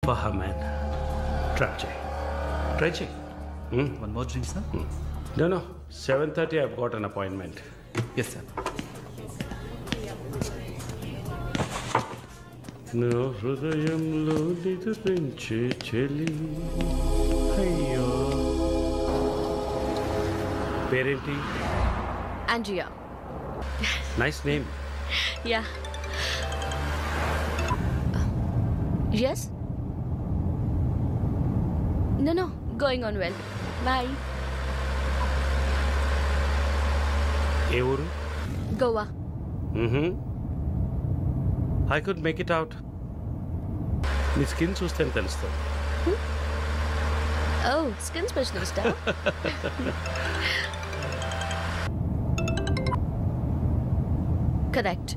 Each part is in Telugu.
Faha man. Try check. One more drink, sir? No. 7:30 I've got an appointment. Yes, sir. No hృదయంలో నిద్రించే చెలి అయ్యో పేరేంటి? Andrea. Nice name. Yeah. Yes? No. Going on well. Bye. ఏ ఊరు? Goa. I could make it out. నీ స్కిన్ చూస్తే తెలుస్తుంది. Oh, skin specialist, huh? Correct.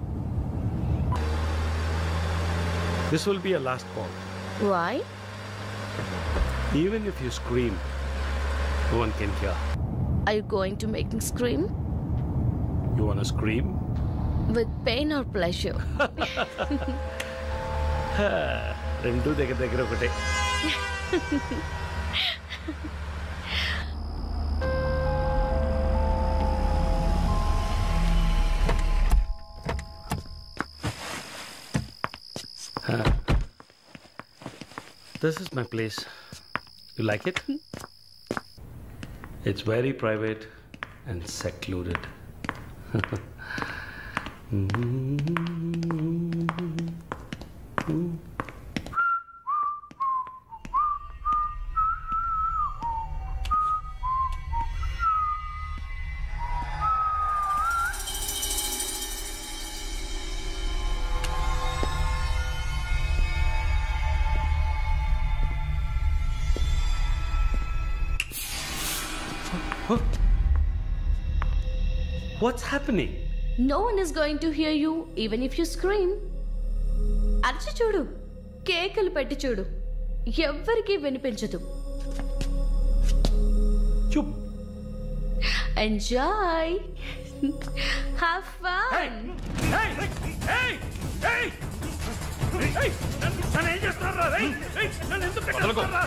This will be a last call. Why? Even if you scream, no one can hear. Are you going to make me scream? You wanna scream? With pain or pleasure? రెండు దగ్గర ఒకటే. This is my place. You like it? It's very private and secluded. What's happening? No one is going to hear you even if you scream. అరచి చూడు, కేకలు పెట్టి చూడు, ఎవ్వరికీ వినిపించదు. Chup. Enjoy. Have fun. Hey! నన్ను ఏం చేస్తున్నారా? నన్ను ఎందుకు కట్టేస్తున్నారా?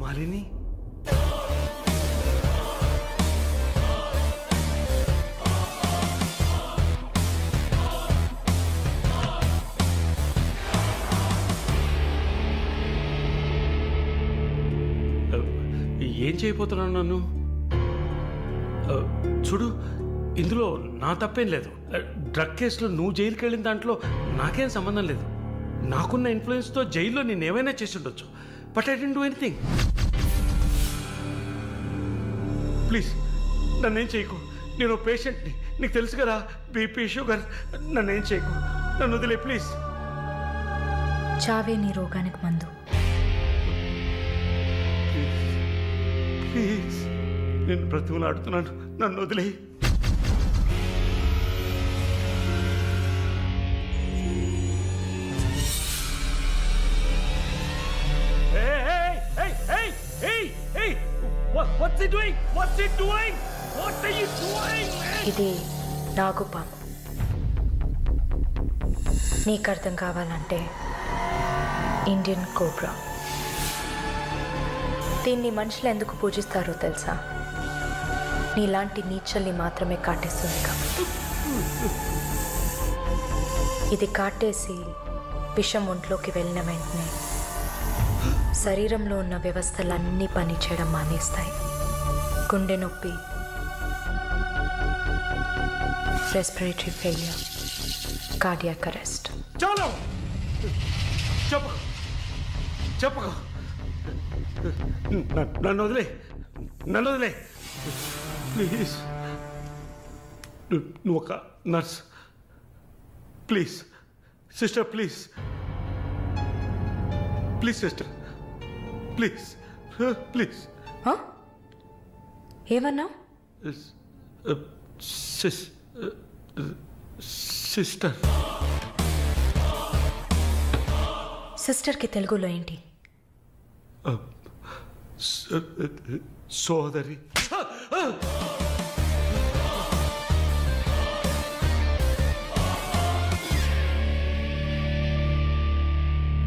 మాలిని, ఏం చేయబోతున్నాను నన్ను? చూడు, ఇందులో నా తప్పేం లేదు. డ్రగ్ కేసులో నువ్వు జైలుకి వెళ్ళిన దాంట్లో నాకేం సంబంధం లేదు. నాకున్న ఇన్ఫ్లుయెన్స్తో జైల్లో నేను ఏమైనా చేసి ఉండొచ్చు. But I don't do anything. Please నన్నేం చేయకు. నేను పేషెంట్ని, నీకు తెలుసు కదా, బీపీ, షుగర్. నన్నేం చేయకు, నన్ను వదిలే ప్లీజ్. చావే నీ రోగానికి మందు. ప్లీజ్, నేను బ్రతుకులాడుతున్నాను, నన్ను వదిలే. What's he doing? What's he doing? What are you doing, man? ఇది నాగుపాము. నీకు అర్థం కావాలంటే ఇండియన్ కోబ్రా. దీన్ని మనుషులు ఎందుకు పూజిస్తారో తెలుసా? నీలాంటి నీచల్ని మాత్రమే కాటేస్తుంది కాబట్టి. ఇది కాటేసి విషం ఒంట్లోకి వెళ్ళిన వెంటనే శరీరంలో ఉన్న వ్యవస్థలన్నీ పనిచేయడం మానేస్తాయి. గుండె నొప్పి, రెస్పిరేటరీ ఫెయిల్యూర్, కార్డియాక్ అరెస్ట్. చాలు, చెప్పకు. నన్ను వదిలే ప్లీజ్. నువ్వు ఒక nurse, please. Sister please please sister please please. ఏమన్నా? సిస్టర్. సిస్టర్కి తెలుగులో ఏంటి? సోదరి.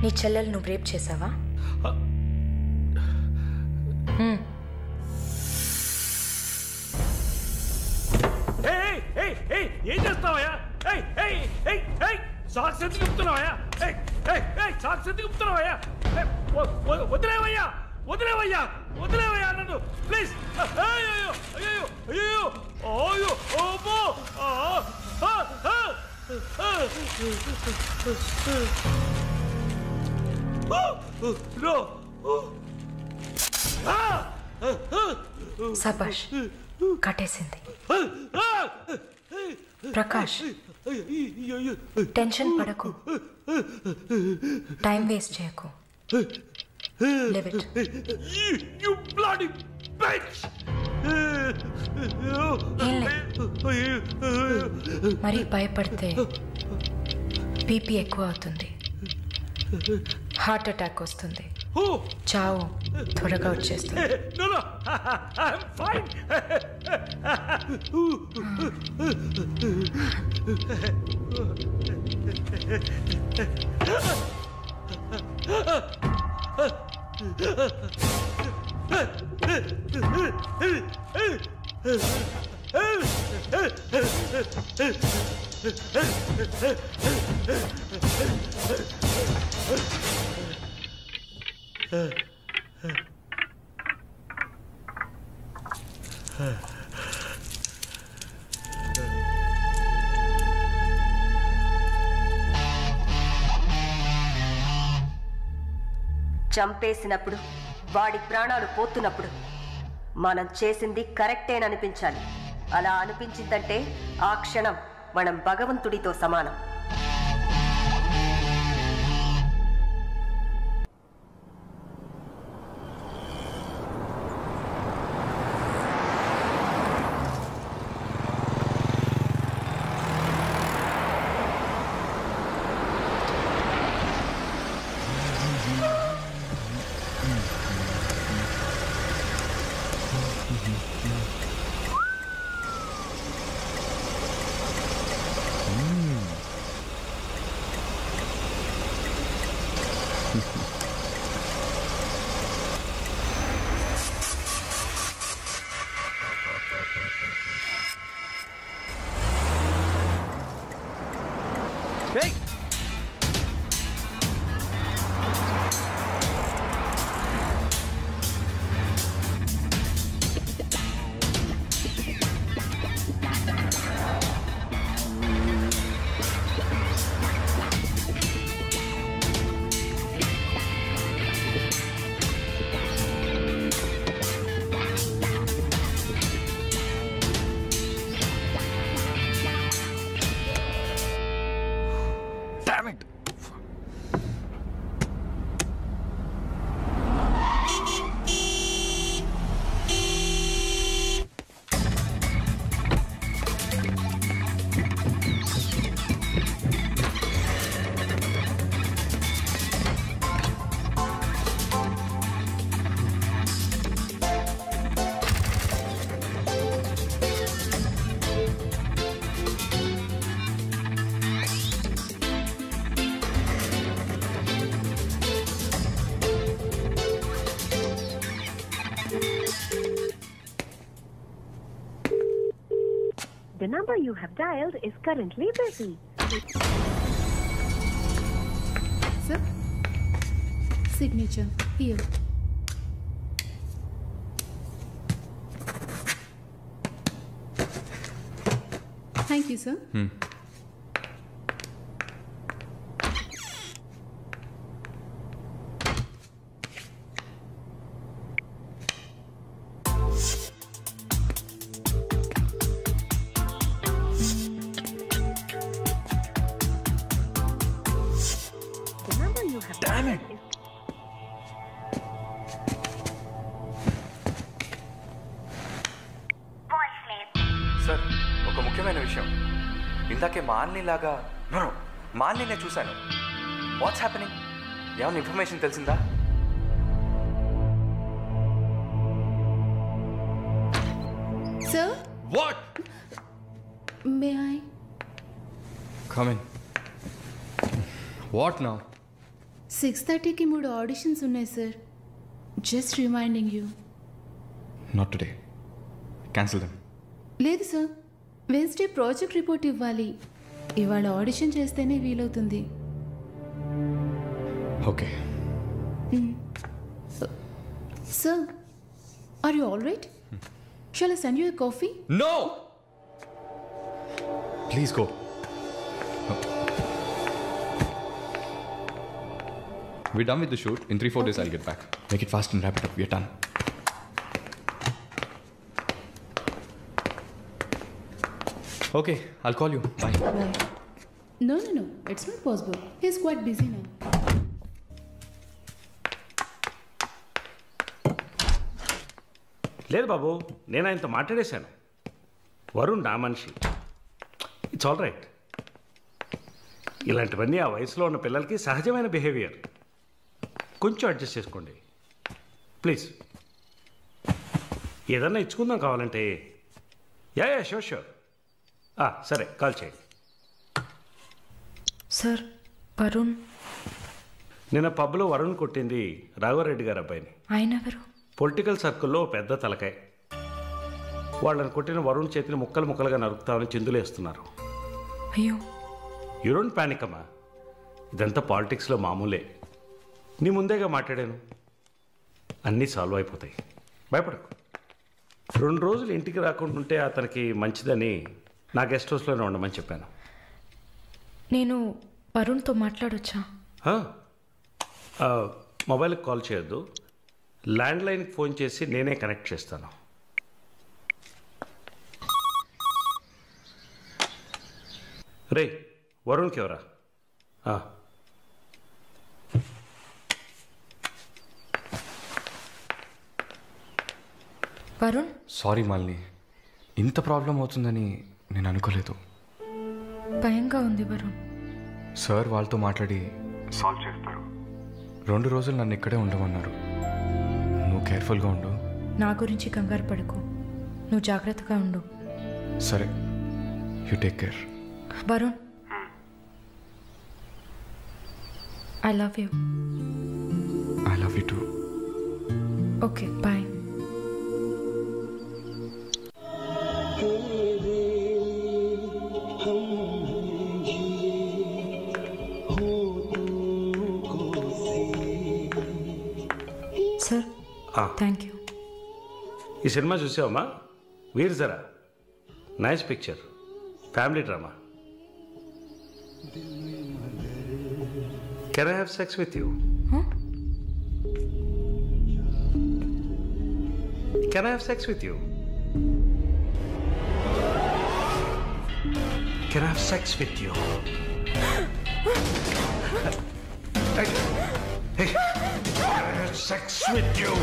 నీ చెల్లెలు నువ్వు రేప్ చేసావా? ఏం చేస్తావయ్యా? సాక్స్ ఎందుకు చెప్తున్నావయ్యా? సాక్స్ ఎందుకు చెప్తున్నావయ్యా? వదిలేవయ్యా వదిలేవయ్యా వదిలేవయ్యా నన్ను ప్లీజ్. అయ్యో అయ్యో అయ్యో అయ్యో ఓబో. సబాష్, కట్టేసింది. ప్రకాష్, టెన్షన్ పడకు, టైం వేస్ట్ చేయకు. Leave it. You bloody bitch! మరి భయపడితే బీపీ ఎక్కువ అవుతుంది, హార్ట్ అటాక్ వస్తుంది, చావు త్వరగా వచ్చేస్తుంది. No, no, I'm fine. చంపేసినప్పుడు, వాడి ప్రాణాలు పోతున్నప్పుడు మనం చేసింది కరెక్టేననిపించాలి. అలా అనిపించిందంటే ఆ క్షణం మనం భగవంతుడితో సమానం. The number you have dialed is currently busy. Sir, signature here. Thank you, sir. you have Damn dialed it. is sir ఒక ముఖ్యమైన విషయం ఇందాకే మాలిని లాగా మాలిని నేను చూశాను వాట్స్ హ్యాపెనింగ్ ఏమైనా ఇన్ఫర్మేషన్ తెలిసిందా Sir, what may I? Come in what now 6:30కి 3 ఆడిషన్స్ ఉన్నాయి sir. Just reminding you. Not today cancel them లేదు సార్, వెన్స్డే ప్రాజెక్ట్ రిపోర్ట్ ఇవ్వాలి. ఇవాళ ఆడిషన్ చేస్తేనే వీలవుతుంది. Okay sir, are you all right? Shall I send you a coffee? No please go We're done with the shoot. In 3-4 days, I'll get back. Make it fast and wrap it up. We're done. Okay, I'll call you. Bye. No, it's not possible. He's quite busy now. లేదు బాబు, నేను ఆయనతో మాట్లాడేశాను. వరుణ్ నా మనిషి. It's all right. ఇలాంటివన్నీ ఆ వయసులో ఉన్న పిల్లలకి సహజమైన బిహేవియర్. కొంచెం అడ్జస్ట్ చేసుకోండి ప్లీజ్. ఏదన్నా ఇచ్చుకుందాం కావాలంటే. Yeah sure. సరే, కాల్ చేయండి. సార్, వరుణ్ నిన్న పబ్లో వరుణ్ కొట్టింది రాఘవరెడ్డి గారు అబ్బాయిని. ఆయన ఎవరు? పొలిటికల్ సర్కిల్లో పెద్ద తలకాయ. వాళ్ళని కొట్టిన వరుణ్ చేతిని ముక్కలు ముక్కలుగా నరుకుతామని చిందులేస్తున్నారు. అయ్యో, యూ డోంట్ ప్యానిక్ అమ్మా. ఇదంతా పాలిటిక్స్లో మామూలే. నీ ముందేగా మాట్లాడాను. అన్నీ సాల్వ్ అయిపోతాయి, భయపడకు. 2 రోజులు ఇంటికి రాకుండా ఉంటే అతనికి మంచిదని నా గెస్ట్ హౌస్లోనే ఉండమని చెప్పాను. నేను వరుణ్తో మాట్లాడొచ్చా? మొబైల్కి కాల్ చేయొద్దు. ల్యాండ్లైన్కి ఫోన్ చేసి నేనే కనెక్ట్ చేస్తాను. రే, వరుణ్కి ఎవరా? వరుణ్, సారీ మాలిని, ఇంత ప్రాబ్లం అవుతుందని నేను అనుకోలేదు. భయంగా ఉంది వరుణ్. సార్ వాళ్ళతో మాట్లాడి సాల్వ్ చేస్తారు. 2 రోజులు నన్ను ఇక్కడే ఉండమన్నారు. నువ్వు కేర్ఫుల్గా ఉండు. నా గురించి కంగారు పడకు, నువ్వు జాగ్రత్తగా ఉండు. సరే, you take care. Varun, I love you. I love you too. Okay, bye. Sir, thank you. ఈ సినిమా చూసావమ్మా? Veer Zaara. Nice picture, family drama. Can I have sex with you? Can I have sex with you? Can I have sex with you? Hey, can I have sex with you?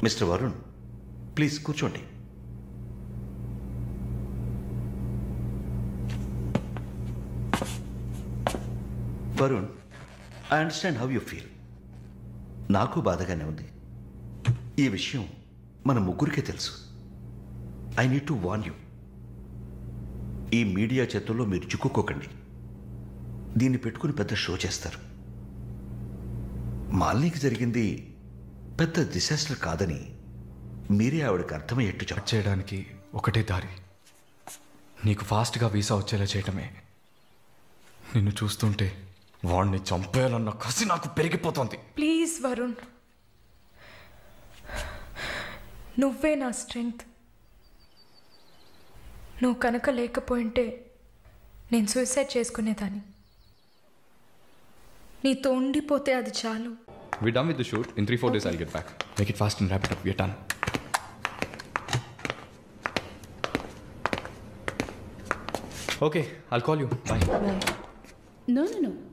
Mister Varun, please కూర్చోండి. Varun, I understand how you feel. నాకు బాధగానే ఉంది. ఈ విషయం మన ముగ్గురికే తెలుసు. I need to warn you. ఈ మీడియా చేతుల్లో మీరు చిక్కుకోకండి. దీన్ని పెట్టుకుని పెద్ద షో చేస్తారు. మాలినికి జరిగింది పెద్ద డిసాస్టర్ కాదని మీరే ఆవిడకి అర్థమయ్యేట్టు చేయడానికి ఒకటే దారి, నీకు ఫాస్ట్గా వీసా వచ్చేలా చేయటమే. నిన్ను చూస్తుంటే వాడిని చంపేయాలన్న కసి నాకు పెరిగిపోతుంది. ప్లీజ్ వరుణ్, నువ్వే నా స్ట్రెంగ్త్. నువ్వు కనుక లేకపోయింటే నేను సూసైడ్ చేసుకునేదాన్ని. నీతో ఉండిపోతే అది చాలు. We're done with the shoot. In 3-4 days I'll get back. Make it fast and wrap it up. We're done. Okay, I'll call you. Bye. Bye. No.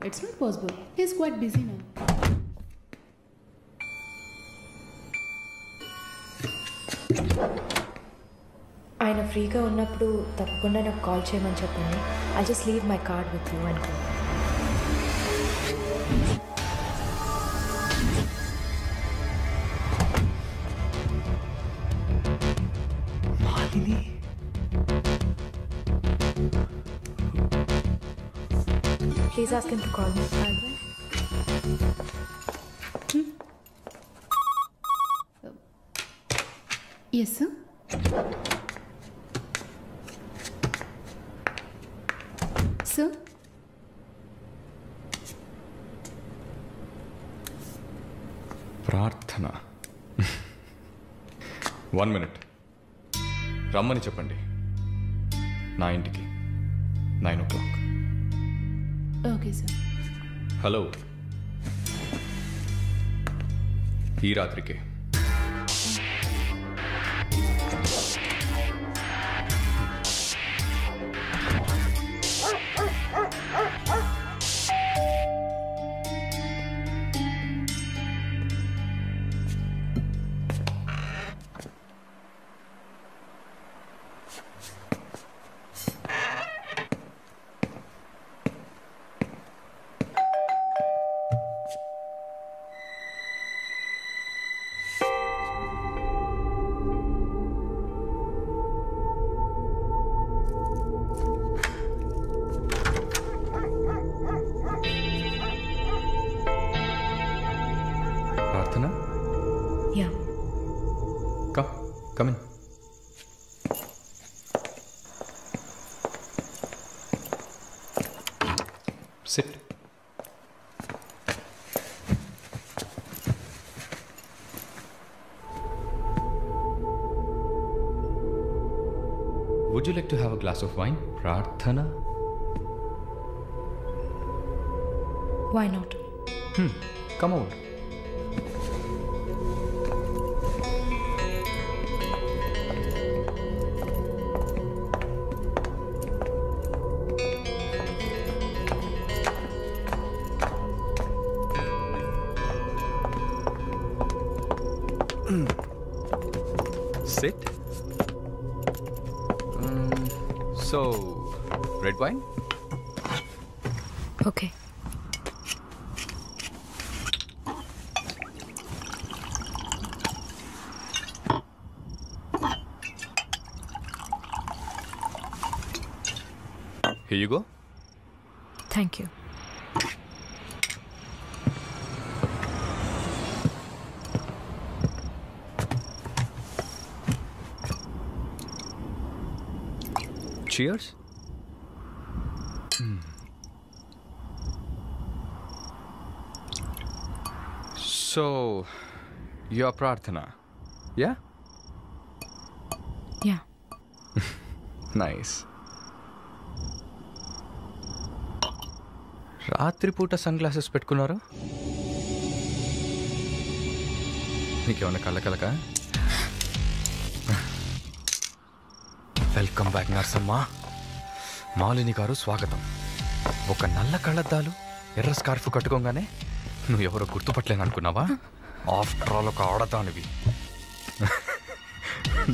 It's not possible. He's quite busy now. ఆయన ఫ్రీగా ఉన్నప్పుడు తప్పకుండా నాకు కాల్ చేయమని చెప్పండి. I just leave my card with you and go. Please ask him to call me. Yes, sir. Sir? ప్రార్థన. 1 minute. రమ్మని చెప్పండి నా ఇంటికి 9 o'clock. Okay, sir. హలో, ఈ రాత్రికే. Sit. Would you like to have a glass of wine, Prarthana? Why not? Come over. Sit. So, red wine? Okay. Here you go. Thank you. Cheers. So, you're Prarthana, yeah? Yeah. Nice. రాత్రిపూట సన్ గ్లాసెస్ పెట్టుకున్నారు నీకేమన్నా కళ్ళకలక వెల్కమ్ బ్యాక్ నర్సమ్మ మాలిని గారు స్వాగతం ఒక నల్ల కళ్ళద్దాలు ఎర్ర స్కార్ఫ్ కట్టుకోగానే నువ్వు ఎవరో గుర్తుపట్టలేను అనుకున్నావా ఆఫ్టర్ ఆల్ ఒక ఆడదానివి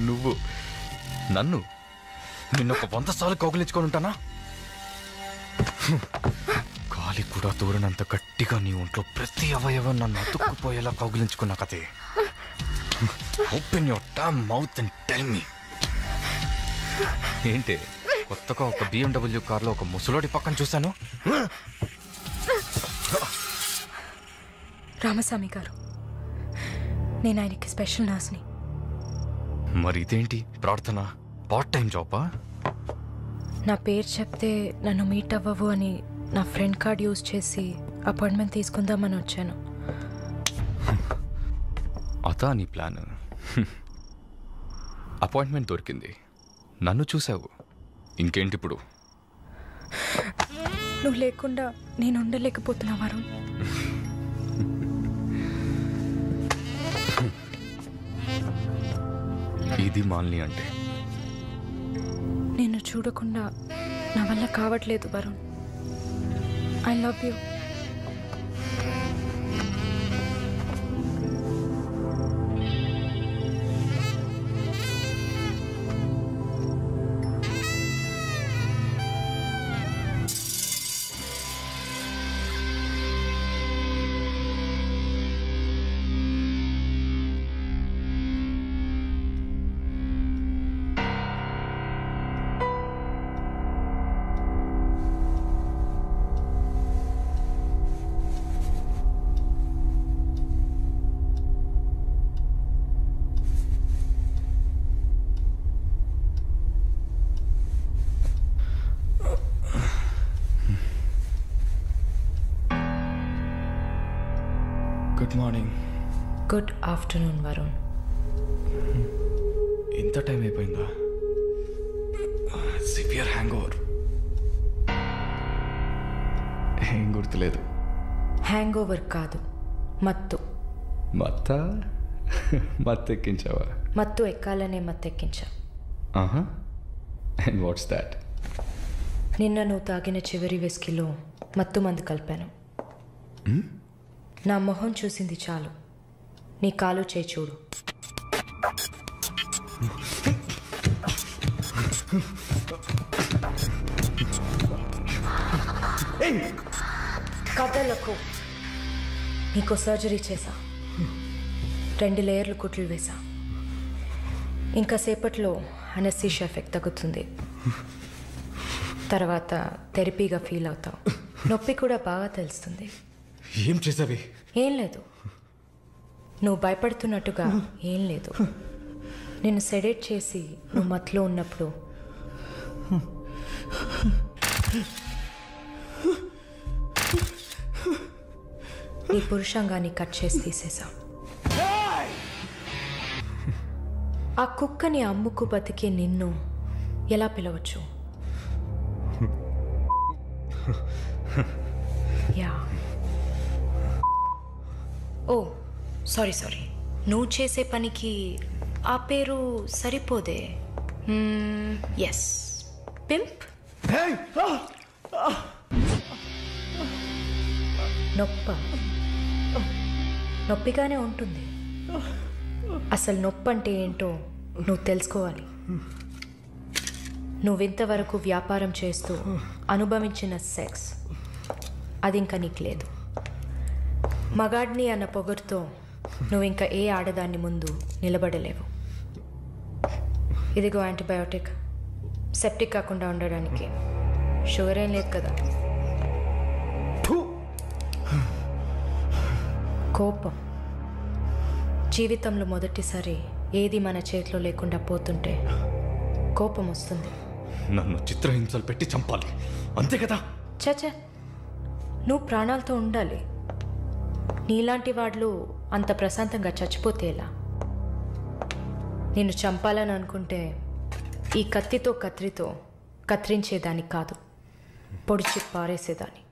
నువ్వు నన్ను నిన్నొక 100 సార్లు కౌగిలించుకొని ఉంటానా గాలి కూడా దూరనంత గట్టిగా నీ ఒంట్లో ప్రతి అవయవం నన్ను అతుక్కుపోయేలా కౌగిలించుకున్నా కదే open your Tom mouth and tell me ఏంటి కొత్తగా ఒక BMW కార్లో ఒక ముసలోడి పక్కన చూశాను రామస్వామి గారు నేను ఆయనకి స్పెషల్ నర్స్ని మరి ఇదేంటి ప్రార్థన పార్ట్ టైం జాబా నా పేరు చెప్తే నన్ను మీట్ అవ్వవు అని నా ఫ్రెండ్ కార్డ్ యూజ్ చేసి అపాయింట్మెంట్ తీసుకుందామని వచ్చాను అదా నీ ప్లాన్ అపాయింట్మెంట్ దొరికింది నన్ను చూసావు ఇంకేంటి ఇప్పుడు నువ్వు లేకుండా నేను ఉండలేకపోతున్నా వరుణ్ ఇది మాలిని అంటే నిన్ను చూడకుండా నా వల్ల కావట్లేదు Varun I love you good morning good afternoon Varun ఇంత టైం అయిపోయిందా సివియర్ హ్యాంగ్ ఓవర్ ఏం గుర్తులేదు హ్యాంగ్ ఓవర్ కాదు మత్తు మత్తెక్కించావా మత్తు ఎక్కాలనే మత్తెక్కించా ఆహా అండ్ వాట్స్ దాట్ నిన్న నువ్వు తాగిన చివరి విస్కీలో మత్తు మందు కలిపాను నా మొహం చూసింది చాలు నీ కాలు చేయి చూడు కథలకు నీకు సర్జరీ చేశా 2 లేయర్లు కుట్లు వేసా ఇంకా సేపట్లో అనస్థీషియా ఎఫెక్ట్ తగ్గుతుంది తర్వాత థెరపీగా ఫీల్ అవుతావు నొప్పి కూడా బాగా తెలుస్తుంది ఏం చేసావి ఏం లేదు నువ్వు భయపడుతున్నట్టుగా ఏం లేదు నేను సెడేట్ చేసి నువ్వు మత్తులో ఉన్నప్పుడు నీ పురుషాంగాన్ని కట్ చేసి తీసేశావు. ఆ కుక్కని అమ్ముకు బతికే నిన్ను ఎలా పిలవచ్చు? యా. ఓ సారీ, నువ్వు చేసే పనికి ఆ పేరు సరిపోదే. Yes, pimp. నొప్పిగానే ఉంటుంది. అసలు నొప్పి అంటే ఏంటో నువ్వు తెలుసుకోవాలి. నువ్వింతవరకు వ్యాపారం చేస్తూ అనుభవించిన సెక్స్ అది ఇంకా నీకు లేదు. మగాడ్ని అన్న పొగరుతో నువ్వు ఇంకా ఏ ఆడదాన్ని ముందు నిలబడలేవు. ఇదిగో యాంటీబయోటిక్, సెప్టిక్ కాకుండా ఉండడానికి. షుగర్ ఏం లేదు కదా? కోపం. జీవితంలో మొదటిసారి ఏది మన చేతిలో లేకుండా పోతుంటే కోపం వస్తుంది. నన్ను చిత్రహింసలు పెట్టి చంపాలి, అంతే కదా? చచ్చా, నువ్వు ప్రాణాలతో ఉండాలి. నీలాంటి వాళ్ళు అంత ప్రశాంతంగా చచ్చిపోతే ఎలా? నిన్ను చంపాలని అనుకుంటే ఈ కత్తితో కత్తితో కత్తిరించేదాన్ని కాదు, పొడిచి పారేసేదాన్ని.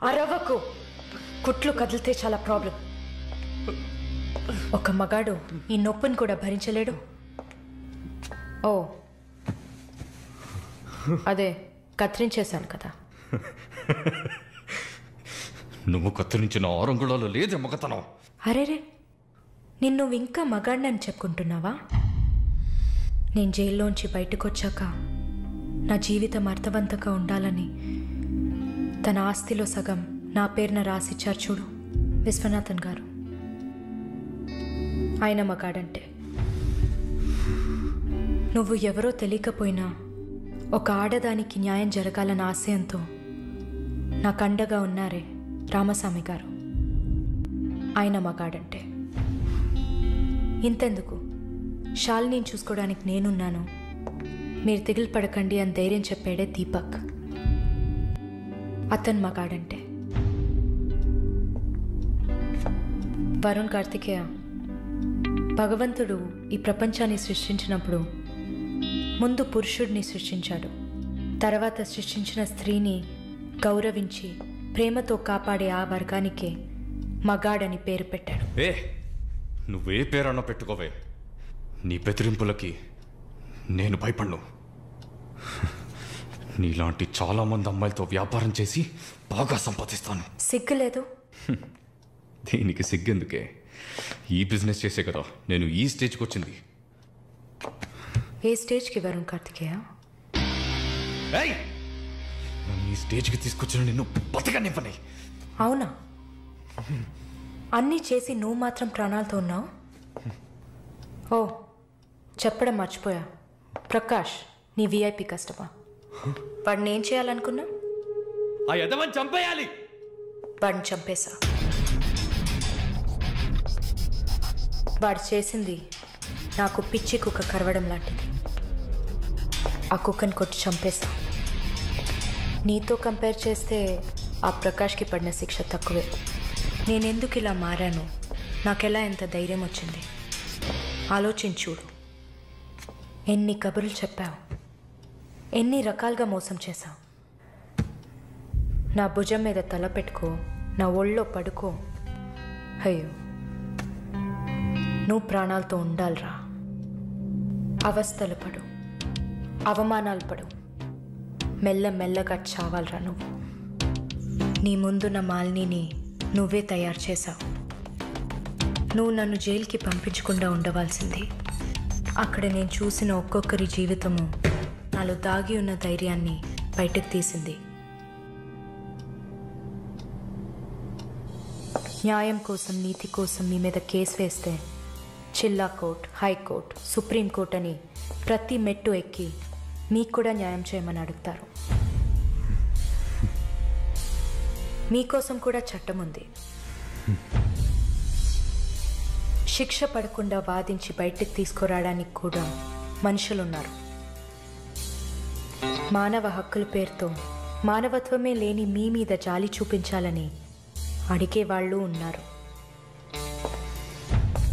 అరవకు, కుట్లు కదిలితే చాలా ప్రాబ్లం. ఒక మగాడు ఈ నొప్పిని కూడా భరించలేడు. ఓ అదే కత్తిరించేశాను కదా. నువ్వు కత్తిరించిన ఆరంగుళాలు లేదే మగతనం. అరేరే, నిన్ను ఇంకా మగాడినని చెప్పుకుంటున్నావా? నేను జైల్లోంచి బయటకు వచ్చాక నా జీవితం అర్థవంతంగా ఉండాలని తన ఆస్తిలో సగం నా పేరున రాసిచ్చారు చూడు విశ్వనాథన్ గారు. ఆయన మగాడంటే. నువ్వు ఎవరో తెలియకపోయినా ఒక ఆడదానికి న్యాయం జరగాలన్న ఆశయంతో నాకు అండగా ఉన్నారే రామస్వామి గారు, ఆయన మగాడంటే. ఇంతెందుకు, శాలిని చూసుకోవడానికి నేనున్నాను, మీరు దిగులు పడకండి అని ధైర్యం చెప్పాడే దీపక్, అతను మగాడంటే. వరుణ్ కార్తికేయ, భగవంతుడు ఈ ప్రపంచాన్ని సృష్టించినప్పుడు ముందు పురుషుడిని సృష్టించాడు, తర్వాత సృష్టించిన స్త్రీని గౌరవించి ప్రేమతో కాపాడే ఆ వర్గానికే మగాడని పేరు పెట్టాడు. నువ్వే పేరన్నా పెట్టుకోవే, నీ బెదిరింపులకి నేను భయపడ్ను. నీలాంటి చాలామంది అమ్మాయిలతో వ్యాపారం చేసి బాగా సంపాదిస్తాను. సిగ్గులేదు? దీనికి సిగ్గెందుకే? ఈ బిజినెస్ చేసే కదా నేను ఈ స్టేజ్కి వచ్చింది. ఏ స్టేజ్కి వరుణ్ కార్తికేయ? నన్ను ఈ స్టేజ్కి తీసుకొచ్చిన నిన్ను బతకనివ్వని. అవునా? అన్నీ చేసి నువ్వు మాత్రం ప్రాణాలతో ఉన్నావు? ఓ చెప్పడం మర్చిపోయా, ప్రకాష్ నీ విఐపి కస్టమర్. వాడిని ఏం చేయాలనుకున్నా? ఆ యదవని చంపేయాలి. వాడిని చంపేశా. వాడు చేసింది నాకు పిచ్చి కుక్క కరవడం లాంటిది. ఆ కుక్కని కొట్టి చంపేశా. నీతో కంపేర్ చేస్తే ఆ ప్రకాష్కి పడిన శిక్ష తక్కువే. నేనెందుకు ఇలా మారాను, నాకెలా ఎంత ధైర్యం వచ్చింది ఆలోచించూడు. ఎన్ని కబుర్లు చెప్పావు, ఎన్ని రకాలుగా మోసం చేశావు. నా భుజం మీద తల పెట్టుకో, నా ఒళ్ళో పడుకో. అయ్యో, నువ్వు ప్రాణాలతో ఉండాలిరా. అవస్థలు పడు, అవమానాలు పడు, మెల్లమెల్లగా చావాలరా నువ్వు. నీ ముందున్న మాలిని నువ్వే తయారు చేశావు. నువ్వు నన్ను జైలుకి పంపించకుండా ఉండవలసింది. అక్కడ నేను చూసిన ఒక్కొక్కరి జీవితము నాలో దాగి ఉన్న ధైర్యాన్ని బయటకు తీసింది. న్యాయం కోసం, నీతి కోసం మీ మీద కేసు వేస్తే జిల్లా కోర్ట్, హైకోర్ట్, సుప్రీంకోర్ట్ అని ప్రతి మెట్టు ఎక్కి మీకు కూడా న్యాయం చేయమని అడుగుతారు. మీకోసం కూడా చట్టం ఉంది. శిక్ష పడకుండా వాదించి బయటకు తీసుకురావడానికి కూడా మనుషులున్నారు. మానవ హక్కుల పేరుతో మానవత్వమే లేని మీ మీద జాలి చూపించాలని అడిగే వాళ్ళు ఉన్నారు.